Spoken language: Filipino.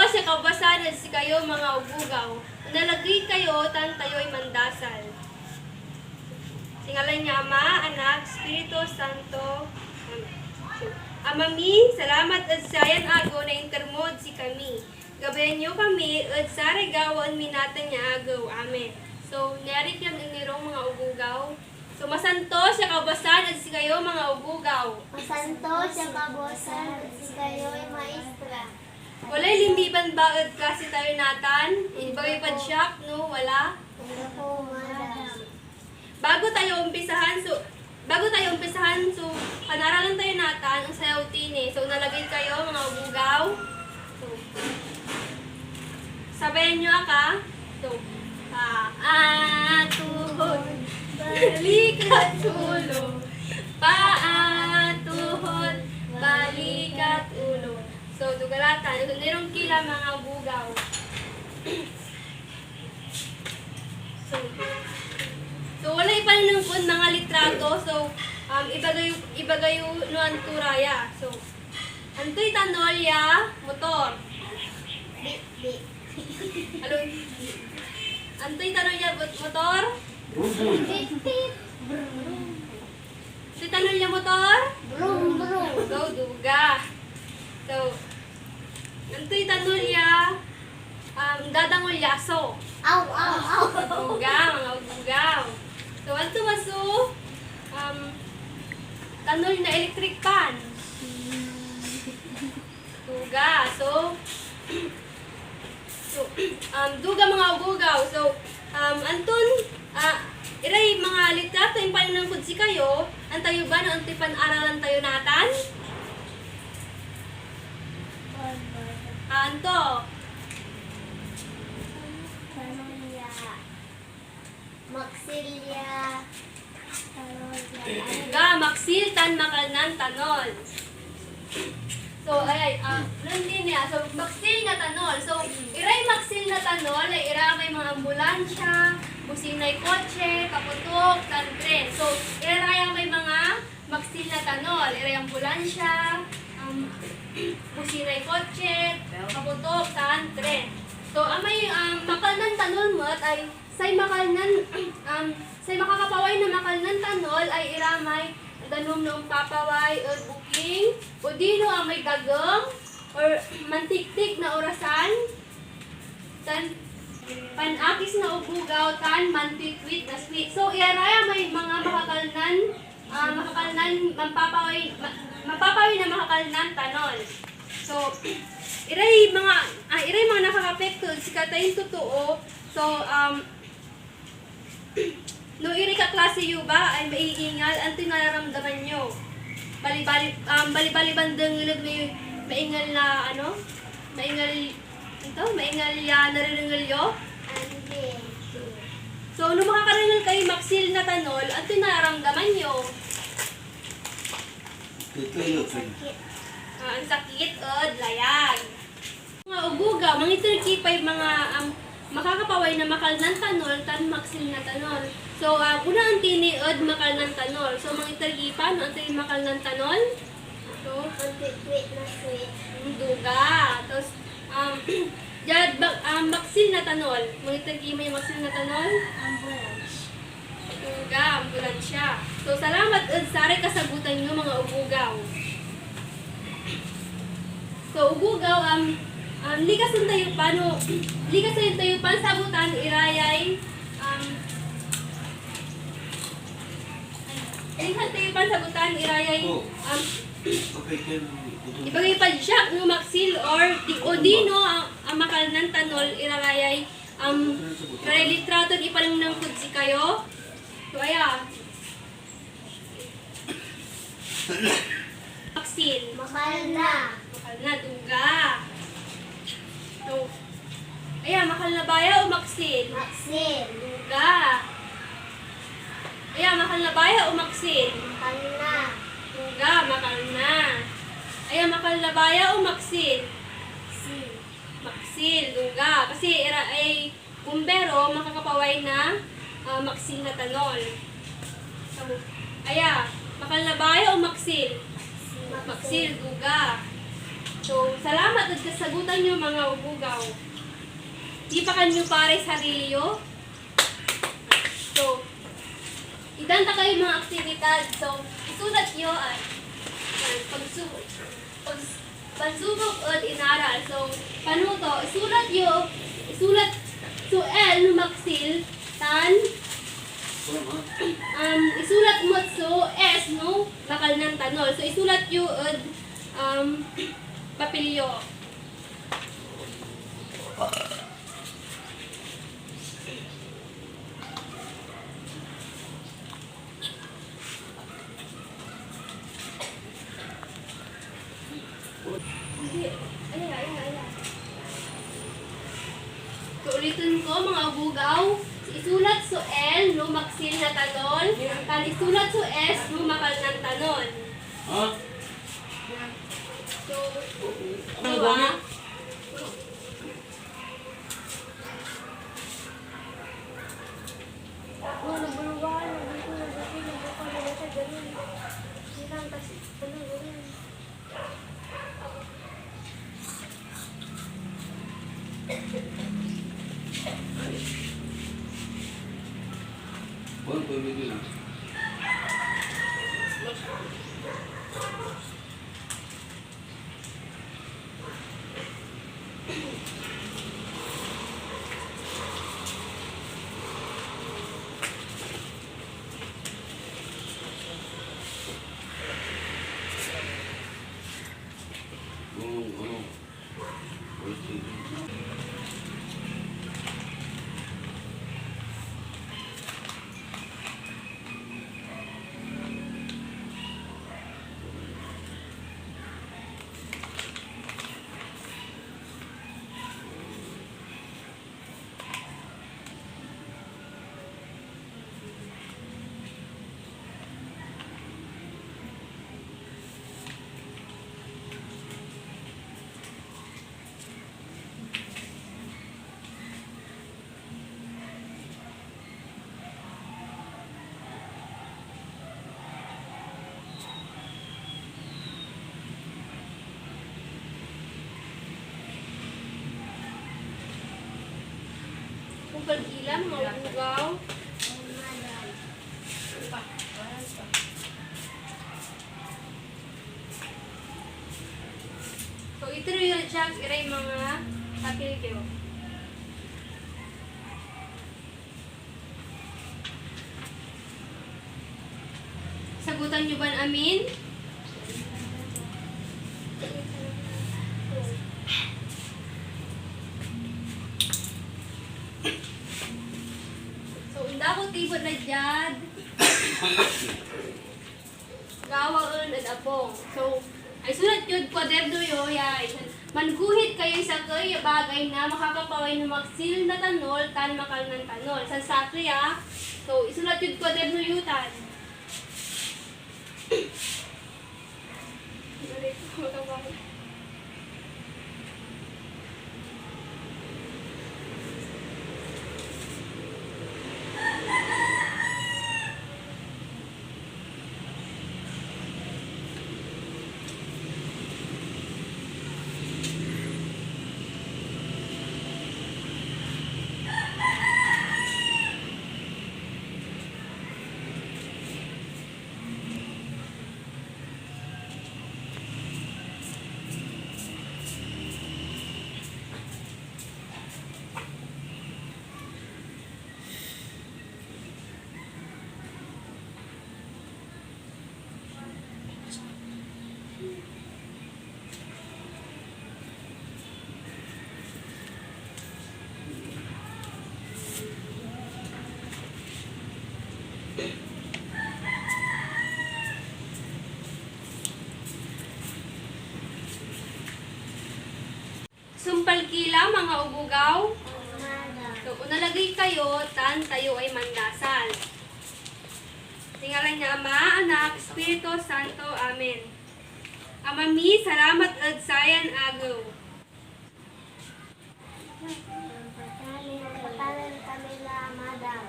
sa kabasanan si kayo mga ugugaw. Nalagay kayo, tan tayo'y mandasal. Singalan niya Ama, Anak, Espiritu Santo. Amami, salamat at sayan agaw na intermod si kami. Gabayan niyo kami at sa regawan minatan niya agaw. Amen. So, narik yan inirong mga ugugaw. So, masanto siya kabasan at si kayo mga ugugaw. Masanto siya kabosan at si kayo'y maestra. Walay limbiban ba at klase tayo natan? Ibagay pa siya, no? Wala? Wala po, madam. Bago tayo umpisahan, so, panaralan tayo natan, ang sayaw tini. So, nalagay kayo, mga ugugaw. So, sabayan nyo aka. So, paatuhod, balikat ulo. Paatuhod, balikat ulo. So, dugalatan. Ito nirong kila mga ugugaw. So wala ipanlungkod mga litrato. So, ibagayo no anturaya. So, antoy tanolya, motor. Bi. Alo, antoy tanolya, motor. Pip. Antoy tanolya, motor. Brum. So, duga. So, antoy tanolya, dadangolyaso. Aw. Duga, mga ugaw. So, anto maso, tanol na electric pan. Duga. So, duga mga ugugaw. So, anton, iray mga litrato, yung paninangkod si kayo, antayo ba no, antoy pan-aralan tayo natan? Anto, Tanolya. Maxilya. Tanolya. duga, maksil, tan, makalnan, tanol. So, din niya. So, maksil na tanol. So, iray maksil na tanol, ay ira may mga ambulansya, businay kotse, kaputok, tan tren. So, iray may mga maksil na tanol, iray ambulansya, businay kotse, kaputok, tan tren. So, amay makalnan tanol mo ay say makakapaway na makalnan tanol ay iramay danom ng papaway o booking o dino ang may gagam or mantiktik na orasan tan panakis na ubugaw tan mantikwit na sweet. So iaraya may mga makakalnan mapapaway na makakalnan tanol. So iray mga nakakapekto si katayin totoo. So no iri ka klase yu ba ay maiingal anto nararamdaman nyo. Bali bandang ilag may maingal na maingal ya nariringal yo. Andi. So no makakaringal kayo maksil na tanol anto nararamdaman nyo. Sakit. Ang sakit od layag. Mga ugugaw, mga iturkipay mga makakapaway na makalnan tanol tan maksil na tanol. So, una ang tiniod makalnan tanol. So, mga iturkipan, ano ang makalnan tanol? So, Mantikwit na sweet. duga. Tapos, maksil na tanol. Mga iturkipan yung maksil na tanol? Ambulance. Duga, ambulansya. So, salamat od sari kasagutan nyo mga ugugaw. So, ugugaw, likas ang tayo paano, likas ang tayo pan sabutan, irayay, likas tayo pan sabutan, irayay, ibagay pa siya, no, maksil, or, o dino, ang makalnan tanol, irayay, kaya litraton, ipalang ng kudsi kayo. So, aya, maksil, Mahal na. makal na, duga. So, ayan, makal na baya o maksil? Maxil. Duga. Ayan, makal na baya o maksil? Mahal na. Duga, makal na. Ayan, makal na baya o maksil? Sil. Maksil, duga. Kasi ay bumbero, makakapaway na maksil na tanol. So, ayan, makal na baya o maksil? Maksil, duga. So, salamat at kasagutan nyo mga ubugaw. Di pa kanyo pare sarilyo. So, idanta kayo mga aktibidad. So, isulat nyo ay pagsubok at inaral. So, panuto, isulat so L no maksil, tan, isulat mo so S no, bakal ng tanol. So, isulat nyo at papilyo. So, ulitin ko mga bugaw. Isulat so L, no maksil na tanol. Kan isulat so S, no makal ng tanol. Ha? So, diba? Buwan po yung lang. Ano? Kung pag-ilang, mga bugaw. So, ito rin yung siya, iray mga kapilyo. Sagutan nyo ba amin? So, unda ko tibot na dyan. Gawaon at apong. So, ay sunod yun, kwaderno yo, yay. Manguhit kayo sa kayo bagay na makakapaway ng maksil na tanol, tan makal ng tanol. Sa sakri So, isulat yun kwaderno yutan. Sumpal kila mga ubugaw. So, unalagay kayo, tan tayo ay mandasal. Tingalan niya Ama, Anak, Espiritu Santo. Amen. Amami, salamat at sayan agaw. Pagkaling kami la, madam.